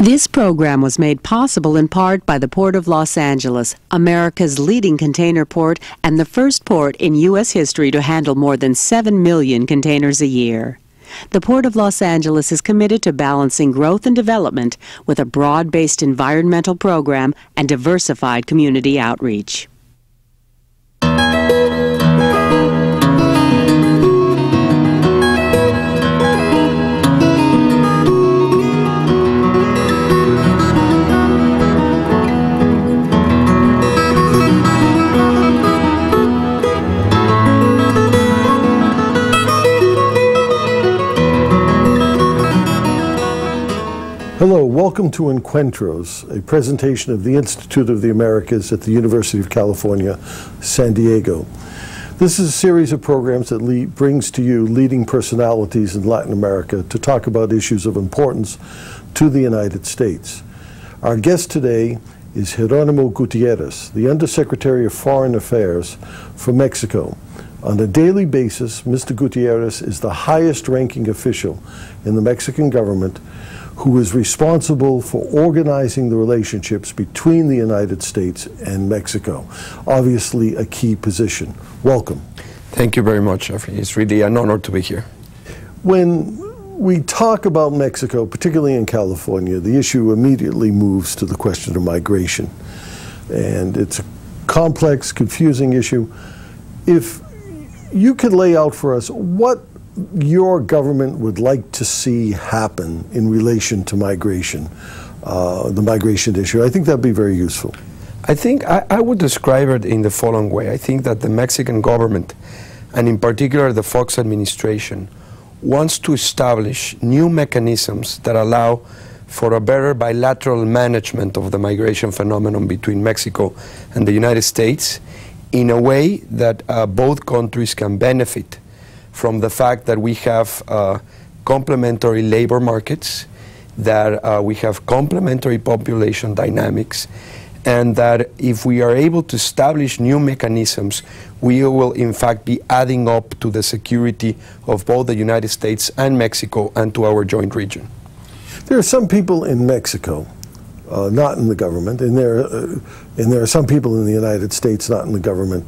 This program was made possible in part by the Port of Los Angeles, America's leading container port and the first port in U.S. history to handle more than 7 million containers a year. The Port of Los Angeles is committed to balancing growth and development with a broad-based environmental program and diversified community outreach. Hello, welcome to Encuentros, a presentation of the Institute of the Americas at the University of California, San Diego. This is a series of programs that brings to you leading personalities in Latin America to talk about issues of importance to the United States. Our guest today is Geronimo Gutierrez, the Undersecretary of Foreign Affairs for Mexico. On a daily basis, Mr. Gutierrez is the highest-ranking official in the Mexican government who is responsible for organizing the relationships between the United States and Mexico. Obviously a key position. Welcome. Thank you very much, Jeffrey. It's really an honor to be here. When we talk about Mexico, particularly in California, the issue immediately moves to the question of migration. And it's a complex, confusing issue. If you could lay out for us what your government would like to see happen in relation to migration, the migration issue, I think that'd be very useful. I think I would describe it in the following way. I think that the Mexican government, and in particular the Fox administration, wants to establish new mechanisms that allow for a better bilateral management of the migration phenomenon between Mexico and the United States in a way that both countries can benefit from the fact that we have complementary labor markets, that we have complementary population dynamics, and that if we are able to establish new mechanisms, we will in fact be adding up to the security of both the United States and Mexico and to our joint region. There are some people in Mexico, not in the government, and there are some people in the United States, not in the government,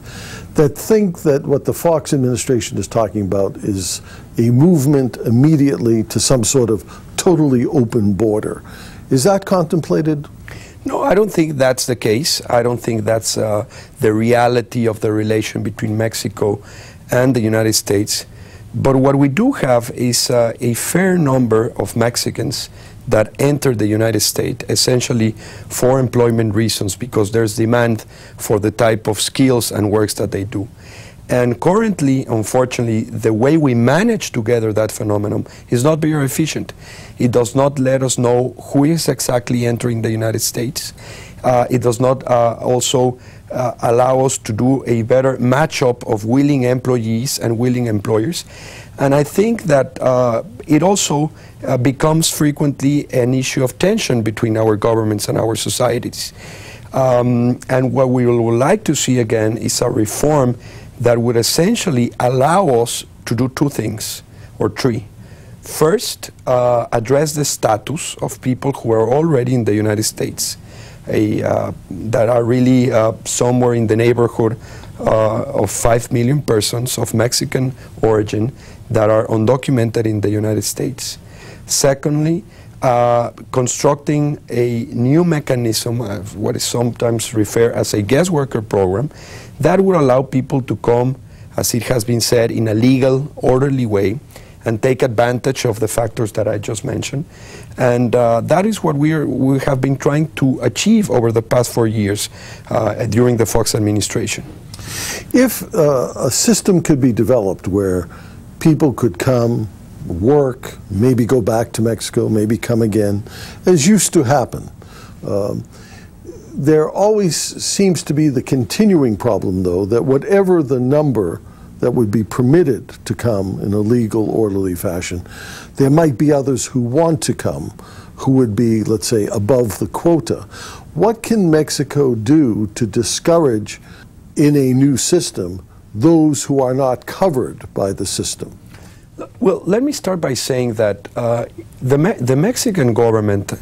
that think that what the Fox administration is talking about is a movement immediately to some sort of totally open border. Is that contemplated? No, I don't think that's the case. I don't think that's the reality of the relation between Mexico and the United States. But what we do have is a fair number of Mexicans that enter the United States essentially for employment reasons because there's demand for the type of skills and works that they do. And currently, unfortunately, the way we manage to gather that phenomenon is not very efficient. It does not let us know who is exactly entering the United States. It does not also allow us to do a better matchup of willing employees and willing employers. And I think that it also becomes frequently an issue of tension between our governments and our societies. And what we would like to see again is a reform that would essentially allow us to do two things, or three. First, address the status of people who are already in the United States, that are really somewhere in the neighborhood of 5 million persons of Mexican origin that are undocumented in the United States. Secondly, constructing a new mechanism, what is sometimes referred as a guest worker program, that would allow people to come, as it has been said, in a legal, orderly way and take advantage of the factors that I just mentioned. And that is what we have been trying to achieve over the past 4 years during the Fox administration. If a system could be developed where people could come, work, maybe go back to Mexico, maybe come again, as used to happen, there always seems to be the continuing problem, though, that whatever the number that would be permitted to come in a legal, orderly fashion, there might be others who want to come who would be, let's say, above the quota. What can Mexico do to discourage, in a new system, those who are not covered by the system? Well, let me start by saying that the Mexican government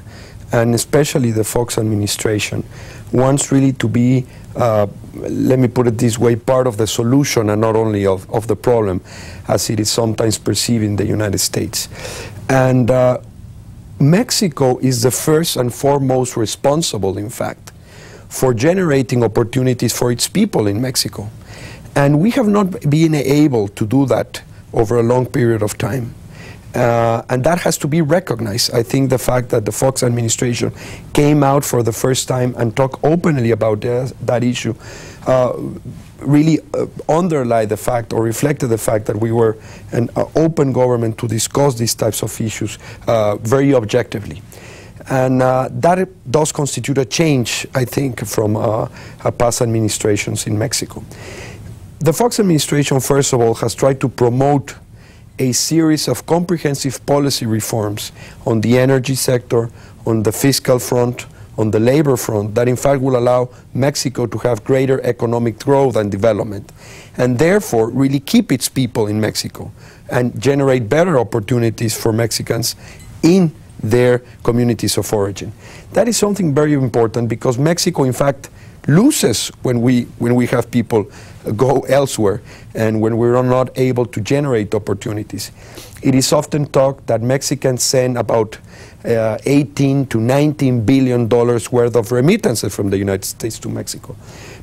and especially the Fox administration, wants really to be, let me put it this way, part of the solution and not only of the problem, as it is sometimes perceived in the United States. And Mexico is the first and foremost responsible, in fact, for generating opportunities for its people in Mexico. And we have not been able to do that over a long period of time. And that has to be recognized. I think the fact that the Fox administration came out for the first time and talked openly about that issue really underlined the fact or reflected the fact that we were an open government to discuss these types of issues very objectively. And that does constitute a change, I think, from past administrations in Mexico. The Fox administration, first of all, has tried to promote a series of comprehensive policy reforms on the energy sector, on the fiscal front, on the labor front, that in fact will allow Mexico to have greater economic growth and development, and therefore really keep its people in Mexico and generate better opportunities for Mexicans in their communities of origin. That is something very important, because Mexico, in fact, loses when we have people go elsewhere and when we're not able to generate opportunities. It is often talked that Mexicans send about 18 to 19 billion dollars worth of remittances from the United States to Mexico.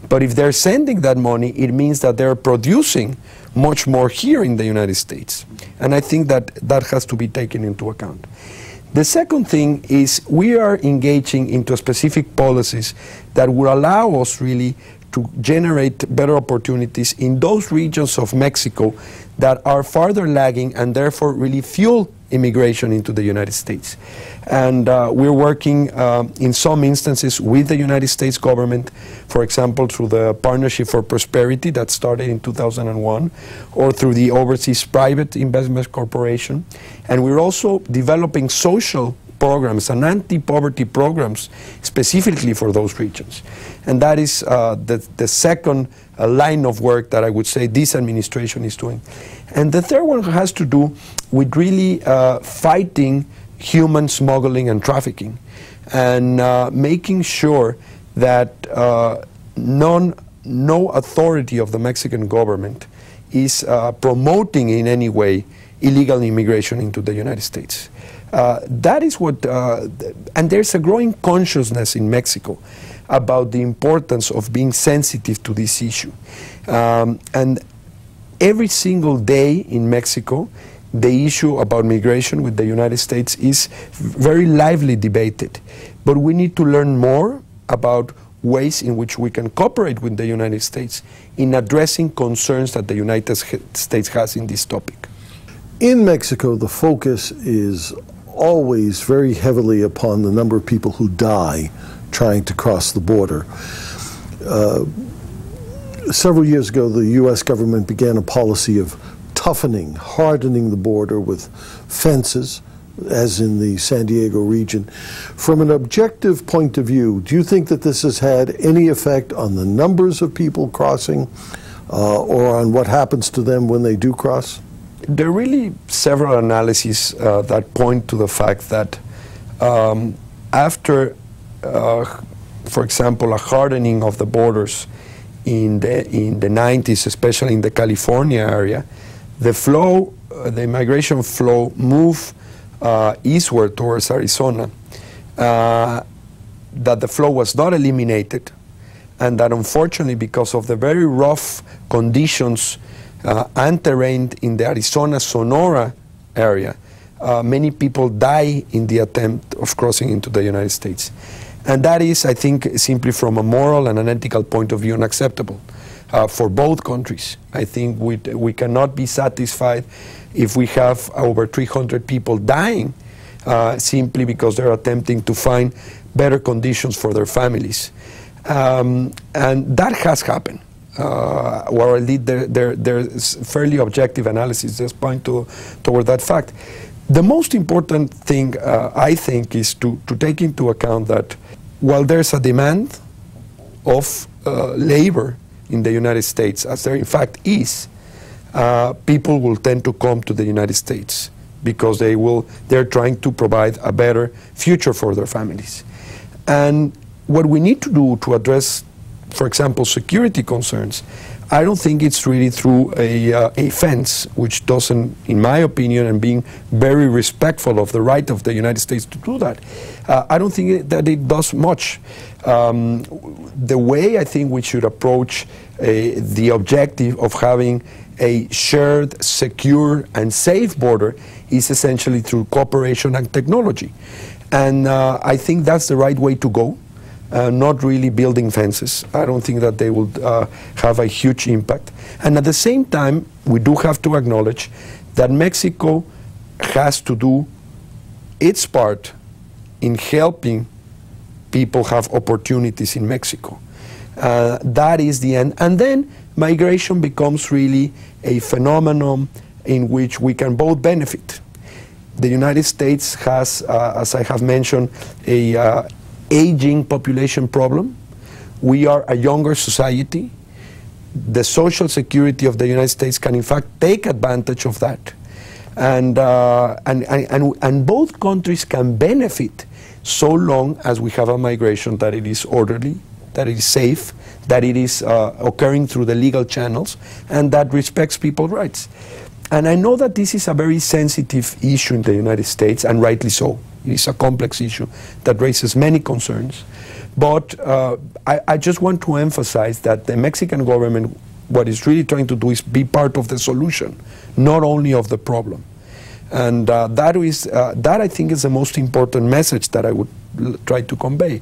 But if they're sending that money, it means that they're producing much more here in the United States. And I think that that has to be taken into account. The second thing is we are engaging into specific policies that will allow us really to generate better opportunities in those regions of Mexico that are farther lagging and therefore really fuel immigration into the United States. And we're working in some instances with the United States government, for example, through the Partnership for Prosperity that started in 2001, or through the Overseas Private Investment Corporation. And we're also developing social programs and anti-poverty programs specifically for those regions. And that is the second line of work that I would say this administration is doing. And the third one has to do with really fighting human smuggling and trafficking, and making sure that no authority of the Mexican government is promoting in any way illegal immigration into the United States. That is what, and there's a growing consciousness in Mexico about the importance of being sensitive to this issue. And every single day in Mexico, the issue about migration with the United States is very lively debated. But we need to learn more about ways in which we can cooperate with the United States in addressing concerns that the United States has in this topic. In Mexico, the focus is always very heavily upon the number of people who die trying to cross the border. Several years ago, the U.S. government began a policy of toughening, hardening the border with fences, as in the San Diego region. From an objective point of view, do you think that this has had any effect on the numbers of people crossing or on what happens to them when they do cross? There are really several analyses that point to the fact that after, for example, a hardening of the borders in the 90s, especially in the California area, the flow, the migration flow moved eastward towards Arizona, that the flow was not eliminated, and that unfortunately, because of the very rough conditions and terrain in the Arizona-Sonora area, many people die in the attempt of crossing into the United States. And that is, I think, simply from a moral and an ethical point of view, unacceptable for both countries. I think we cannot be satisfied if we have over 300 people dying simply because they're attempting to find better conditions for their families. And that has happened. Or at least there's fairly objective analysis that point toward that fact. The most important thing, I think, is to take into account that while there's a demand of labor in the United States, as there in fact is, people will tend to come to the United States because they're trying to provide a better future for their families. And what we need to do to address, for example, security concerns, I don't think it's really through a fence, which doesn't, in my opinion, and being very respectful of the right of the United States to do that, I don't think that it does much. The way I think we should approach the objective of having a shared, secure, and safe border is essentially through cooperation and technology. And I think that's the right way to go. Not really building fences. I don't think that they will have a huge impact. And at the same time, we do have to acknowledge that Mexico has to do its part in helping people have opportunities in Mexico. That is the end. And then migration becomes really a phenomenon in which we can both benefit. The United States has, as I have mentioned, a aging population problem. We are a younger society. The social security of the United States can in fact take advantage of that. And both countries can benefit so long as we have a migration that it is orderly, that it is safe, that it is occurring through the legal channels, and that respects people's rights. And I know that this is a very sensitive issue in the United States, and rightly so. It is a complex issue that raises many concerns. But I just want to emphasize that the Mexican government, what it's really trying to do is be part of the solution, not only of the problem. And that I think is the most important message that I would try to convey,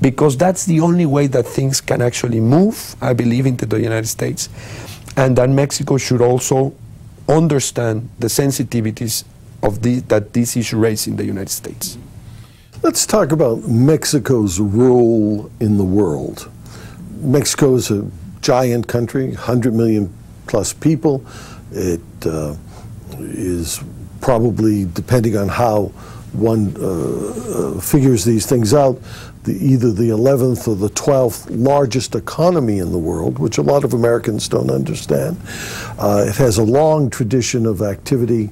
because that's the only way that things can actually move, I believe, into the United States, and that Mexico should also understand the sensitivities of that this issue raised in the United States. Let's talk about Mexico's role in the world. Mexico is a giant country, 100 million plus people. It is probably, depending on how one figures these things out, either the 11th or the 12th largest economy in the world, which a lot of Americans don't understand. It has a long tradition of activity,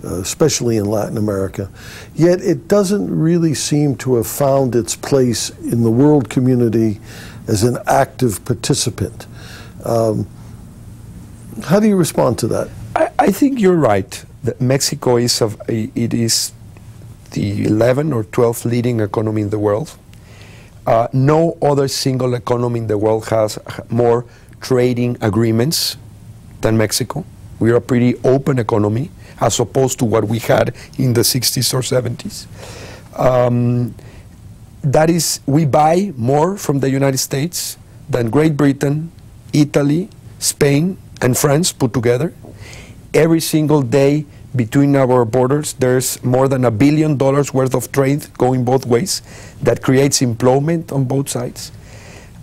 especially in Latin America, yet it doesn't really seem to have found its place in the world community as an active participant. How do you respond to that? I think you're right. That Mexico is it is the 11th or 12th leading economy in the world. No other single economy in the world has more trading agreements than Mexico. We are a pretty open economy, as opposed to what we had in the 60s or 70s. That is, we buy more from the United States than Great Britain, Italy, Spain, and France put together. Every single day between our borders, there's more than $1 billion worth of trade going both ways that creates employment on both sides.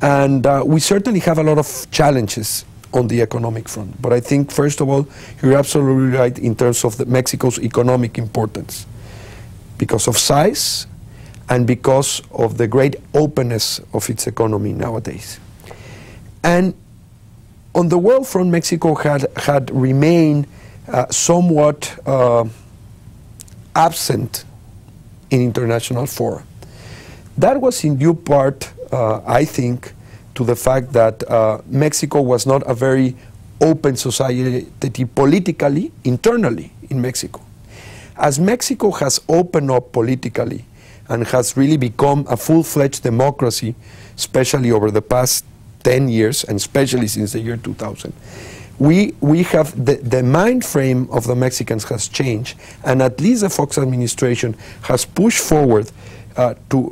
And we certainly have a lot of challenges on the economic front. But I think, first of all, you're absolutely right in terms of Mexico's economic importance, because of size and because of the great openness of its economy nowadays. And on the world front, Mexico had remained somewhat absent in international fora. That was in due part, I think, to the fact that Mexico was not a very open society politically, internally in Mexico. As Mexico has opened up politically and has really become a full-fledged democracy, especially over the past 10 years, and especially since the year 2000, we have the mind frame of the Mexicans has changed, and at least the Fox administration has pushed forward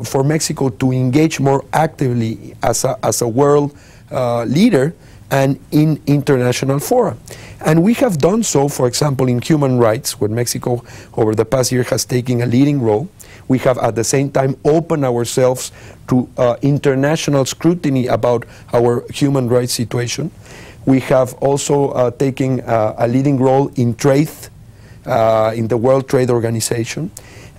for Mexico to engage more actively as a world leader and in international fora. And we have done so, for example, in human rights, where Mexico over the past year has taken a leading role. We have at the same time opened ourselves to international scrutiny about our human rights situation. We have also taken a leading role in trade, in the World Trade Organization.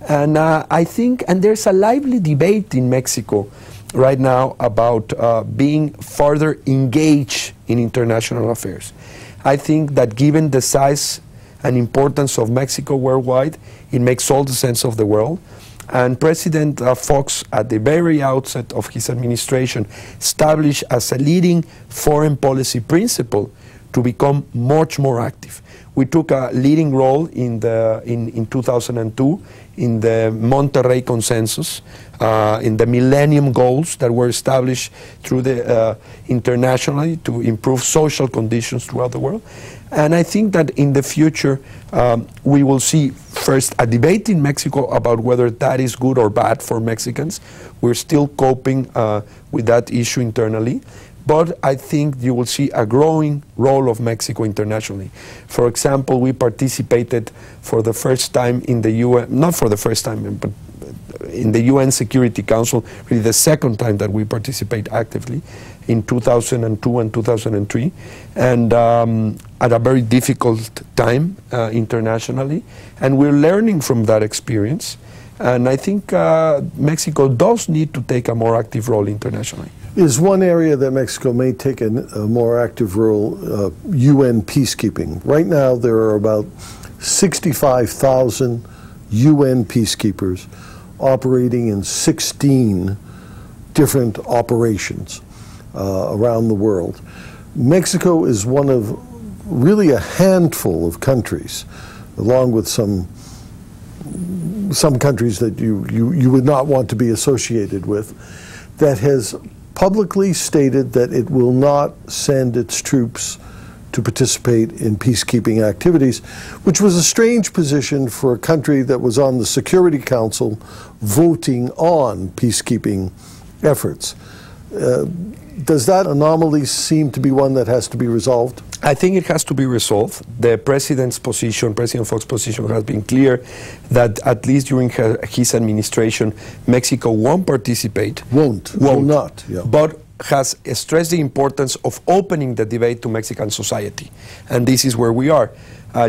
And I think, and there's a lively debate in Mexico right now about being further engaged in international affairs. I think that given the size and importance of Mexico worldwide. It makes all the sense of the world. And President Fox, at the very outset of his administration, established as a leading foreign policy principle to become much more active. We took a leading role in 2002 in the Monterrey Consensus, in the Millennium Goals that were established through the internationally to improve social conditions throughout the world. And I think that in the future we will see first a debate in Mexico about whether that is good or bad for Mexicans. We're still coping with that issue internally. But I think you will see a growing role of Mexico internationally. For example, we participated for the first time in the UN, not for the first time, but in the UN Security Council, really the second time that we participate actively, in 2002 and 2003, and at a very difficult time internationally. And we're learning from that experience. And I think Mexico does need to take a more active role internationally. Is one area that Mexico may take a more active role UN peacekeeping? Right now there are about 65,000 UN peacekeepers operating in 16 different operations around the world. Mexico is one of really a handful of countries, along with some countries that you would not want to be associated with, that has publicly stated that it will not send its troops to participate in peacekeeping activities, which was a strange position for a country that was on the Security Council voting on peacekeeping efforts. Does that anomaly seem to be one that has to be resolved? I think it has to be resolved. The President's position, President Fox's position, has been clear that at least during his administration, Mexico won't participate. Will not. Yeah. But has stressed the importance of opening the debate to Mexican society. And this is where we are.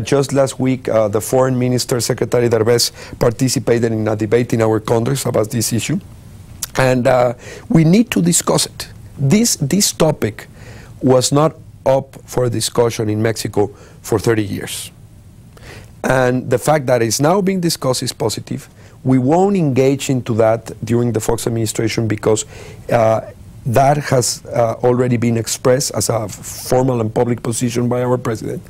Just last week, the Foreign Minister, Secretary Derbez, participated in a debate in our Congress about this issue. And we need to discuss it. This topic was not up for discussion in Mexico for 30 years. And the fact that it's now being discussed is positive. We won't engage into that during the Fox administration because that has already been expressed as a formal and public position by our president.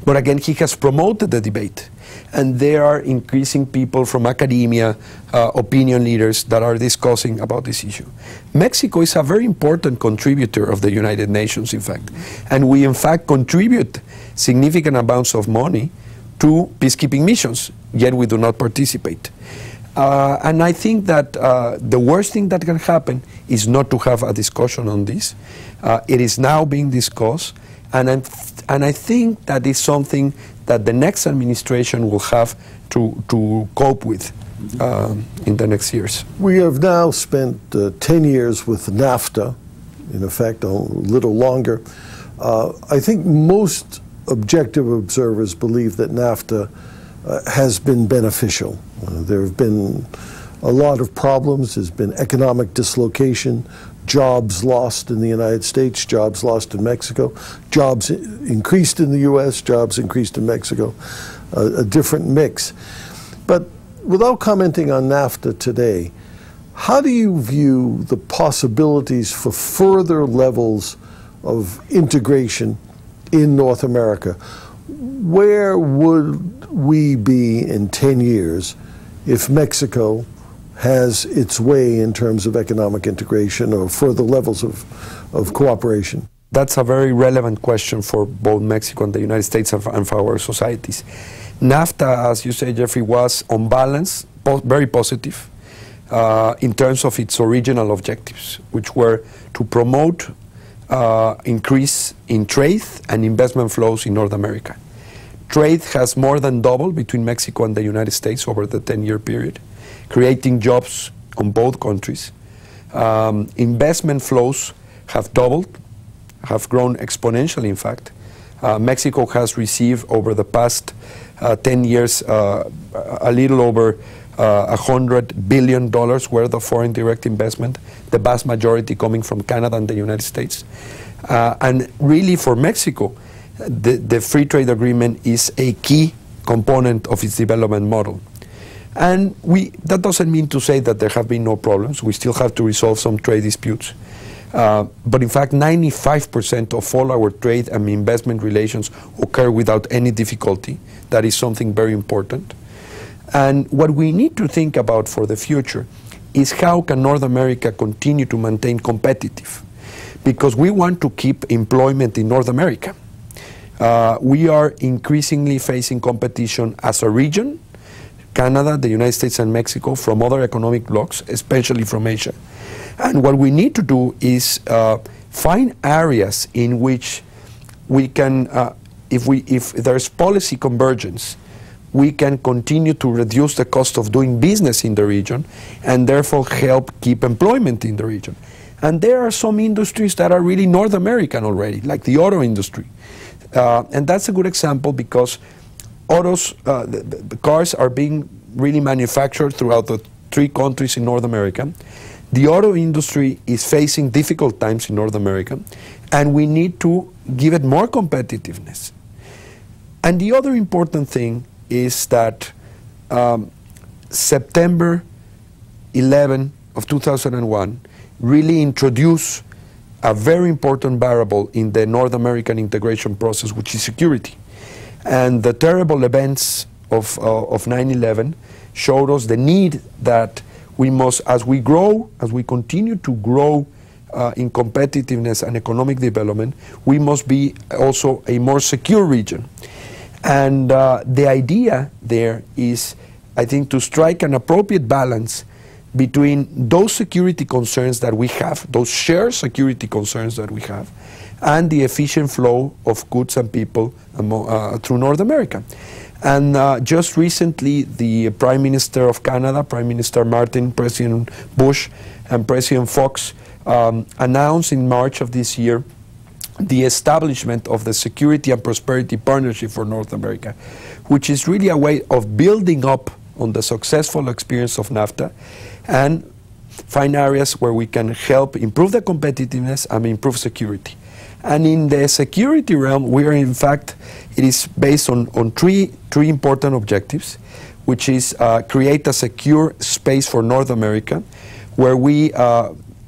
But again, he has promoted the debate. And there are increasing people from academia, opinion leaders that are discussing about this issue. Mexico is a very important contributor of the United Nations, in fact. And we, in fact, contribute significant amounts of money to peacekeeping missions, yet we do not participate. And I think that the worst thing that can happen is not to have a discussion on this. It is now being discussed, and I think that is something that the next administration will have to cope with in the next years. We have now spent 10 years with NAFTA, in effect a little longer. I think most objective observers believe that NAFTA has been beneficial. There have been a lot of problems. There's been economic dislocation, jobs lost in the United States, jobs lost in Mexico, jobs increased in the U.S., jobs increased in Mexico, a different mix. But without commenting on NAFTA today, how do you view the possibilities for further levels of integration in North America? Where would we be in 10 years if Mexico has its way in terms of economic integration or further levels of cooperation? That's a very relevant question for both Mexico and the United States and for our societies. NAFTA, as you say, Jeffrey, was on balance very positive in terms of its original objectives, which were to promote increase in trade and investment flows in North America. Trade has more than doubled between Mexico and the United States over the 10-year period, creating jobs on both countries. Investment flows have doubled, have grown exponentially, in fact. Mexico has received over the past 10 years a little over $100 billion worth of foreign direct investment, the vast majority coming from Canada and the United States. And really for Mexico, the free trade agreement is a key component of its development model. And that doesn't mean to say that there have been no problems. We still have to resolve some trade disputes. But in fact, 95% of all our trade and investment relations occur without any difficulty. That is something very important. And what we need to think about for the future is how can North America continue to maintain competitive? Because we want to keep employment in North America. We are increasingly facing competition as a region, Canada, the United States, and Mexico, from other economic blocs, especially from Asia. And what we need to do is find areas in which we can, if there's policy convergence, we can continue to reduce the cost of doing business in the region and therefore help keep employment in the region. And there are some industries that are really North American already, like the auto industry. And that's a good example because autos, the cars are being really manufactured throughout the 3 countries in North America. The auto industry is facing difficult times in North America, and we need to give it more competitiveness. And the other important thing is that September 11 of 2001 really introduced a very important variable in the North American integration process, which is security. And the terrible events of 9/11 showed us the need that we must, as we continue to grow in competitiveness and economic development, we must be also a more secure region. And the idea there is, I think, to strike an appropriate balance between those security concerns that we have, those shared security concerns that we have, and the efficient flow of goods and people through North America. And just recently, the Prime Minister of Canada, Prime Minister Martin, President Bush, and President Fox announced in March of this year the establishment of the Security and Prosperity Partnership for North America, which is really a way of building up on the successful experience of NAFTA and find areas where we can help improve the competitiveness and improve security. And in the security realm, we are, in fact, it is based on three important objectives, which is create a secure space for North America, where we,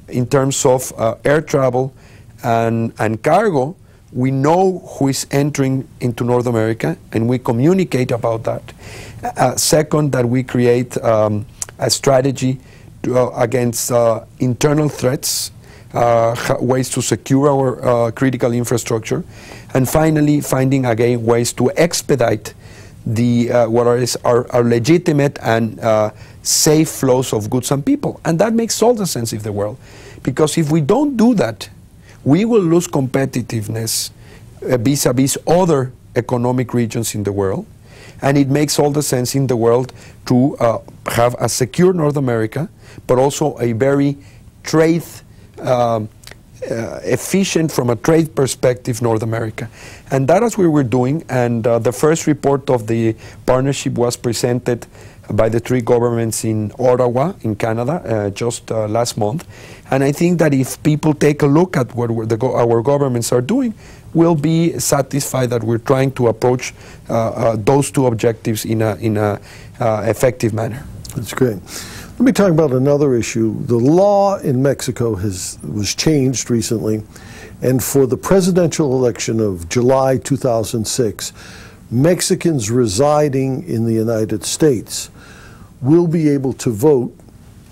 in terms of air travel and cargo, we know who is entering into North America, and we communicate about that. Second, that we create a strategy against internal threats, ways to secure our critical infrastructure, and finally finding again ways to expedite the what are legitimate and safe flows of goods and people. And that makes all the sense in the world, because if we don't do that, we will lose competitiveness vis-a-vis other economic regions in the world. And it makes all the sense in the world to have a secure North America, but also a very trade efficient from a trade perspective North America. And that is what we're doing. And the first report of the partnership was presented by the 3 governments in Ottawa, in Canada, just last month. And I think that if people take a look at what our governments are doing, we'll be satisfied that we're trying to approach those 2 objectives in a effective manner. That's great. Let me talk about another issue. The law in Mexico was changed recently, and for the presidential election of July 2006, Mexicans residing in the United States will be able to vote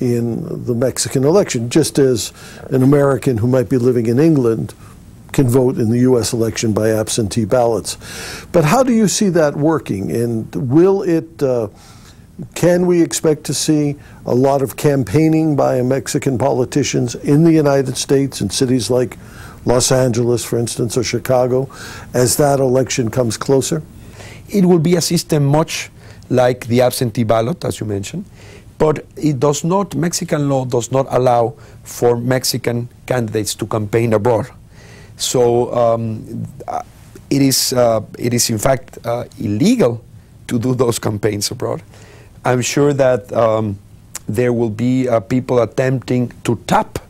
in the Mexican election, just as an American who might be living in England can vote in the U.S. election by absentee ballots. But how do you see that working, and will it can we expect to see a lot of campaigning by Mexican politicians in the United States, in cities like Los Angeles, for instance, or Chicago, as that election comes closer? It will be a system much like the absentee ballot, as you mentioned, but it does not, Mexican law does not allow for Mexican candidates to campaign abroad. So it is in fact illegal to do those campaigns abroad. I'm sure that there will be people attempting to tap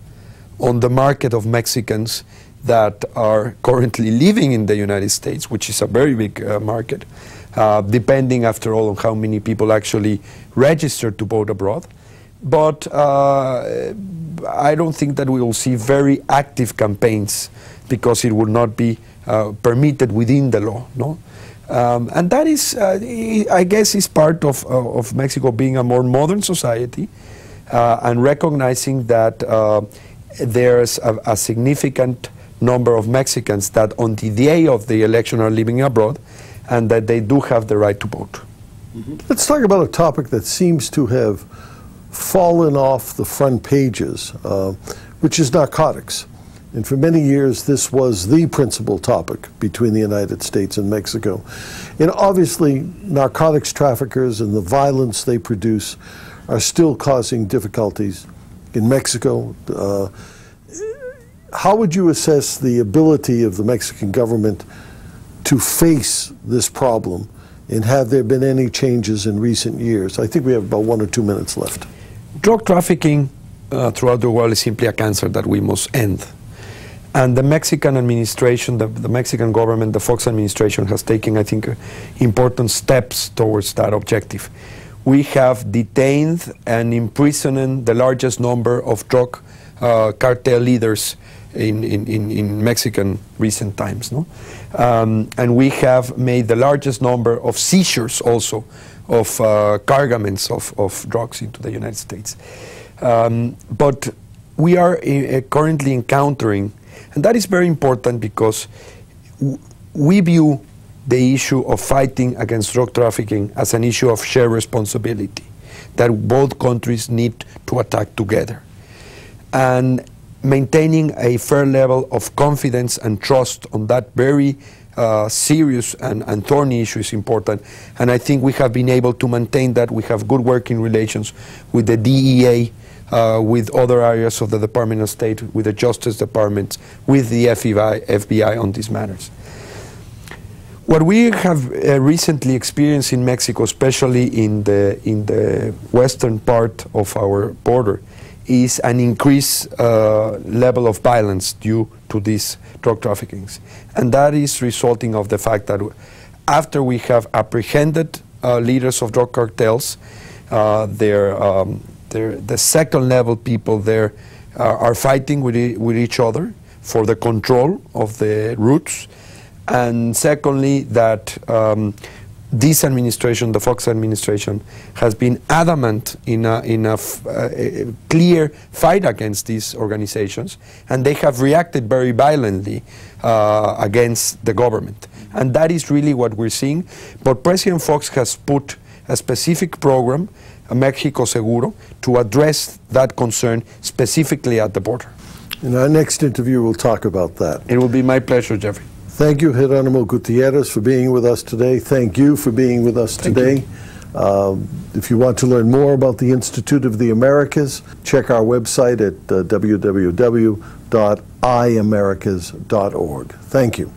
on the market of Mexicans that are currently living in the United States, which is a very big market. depending, after all, on how many people actually register to vote abroad. But I don't think that we will see very active campaigns, because it would not be permitted within the law, no? And that is, I guess, is part of Mexico being a more modern society, and recognizing that there's a significant number of Mexicans that on the day of the election are living abroad, and that they do have the right to vote. Let's talk about a topic that seems to have fallen off the front pages, which is narcotics. And for many years, this was the principal topic between the United States and Mexico. And obviously, narcotics traffickers and the violence they produce are still causing difficulties in Mexico. How would you assess the ability of the Mexican government to face this problem? And have there been any changes in recent years? I think we have about 1 or 2 minutes left. Drug trafficking throughout the world is simply a cancer that we must end. And the Mexican administration, the Mexican government, the Fox administration has taken, I think, important steps towards that objective. We have detained and imprisoned the largest number of drug cartel leaders in Mexican recent times, no? And we have made the largest number of seizures also of cargaments of drugs into the United States. But we are currently encountering, and that is very important, because we view the issue of fighting against drug trafficking as an issue of shared responsibility that both countries need to attack together. And maintaining a fair level of confidence and trust on that very serious and thorny issue is important. And I think we have been able to maintain that. We have good working relations with the DEA, with other areas of the Department of State, with the Justice Department, with the FBI on these matters. What we have recently experienced in Mexico, especially in the western part of our border, is an increased level of violence due to these drug traffickings. And that is resulting of the fact that after we have apprehended leaders of drug cartels, the second level people there are fighting with each other for the control of the routes. And secondly, that this administration, the Fox administration, has been adamant in a clear fight against these organizations, and they have reacted very violently against the government. And that is really what we're seeing. But President Fox has put a specific program, Mexico Seguro, to address that concern specifically at the border. In our next interview, we'll talk about that. It will be my pleasure, Jeffrey. Thank you, Geronimo Gutierrez, for being with us today. Thank you for being with us today. If you want to learn more about the Institute of the Americas, check our website at www.iamericas.org. Thank you.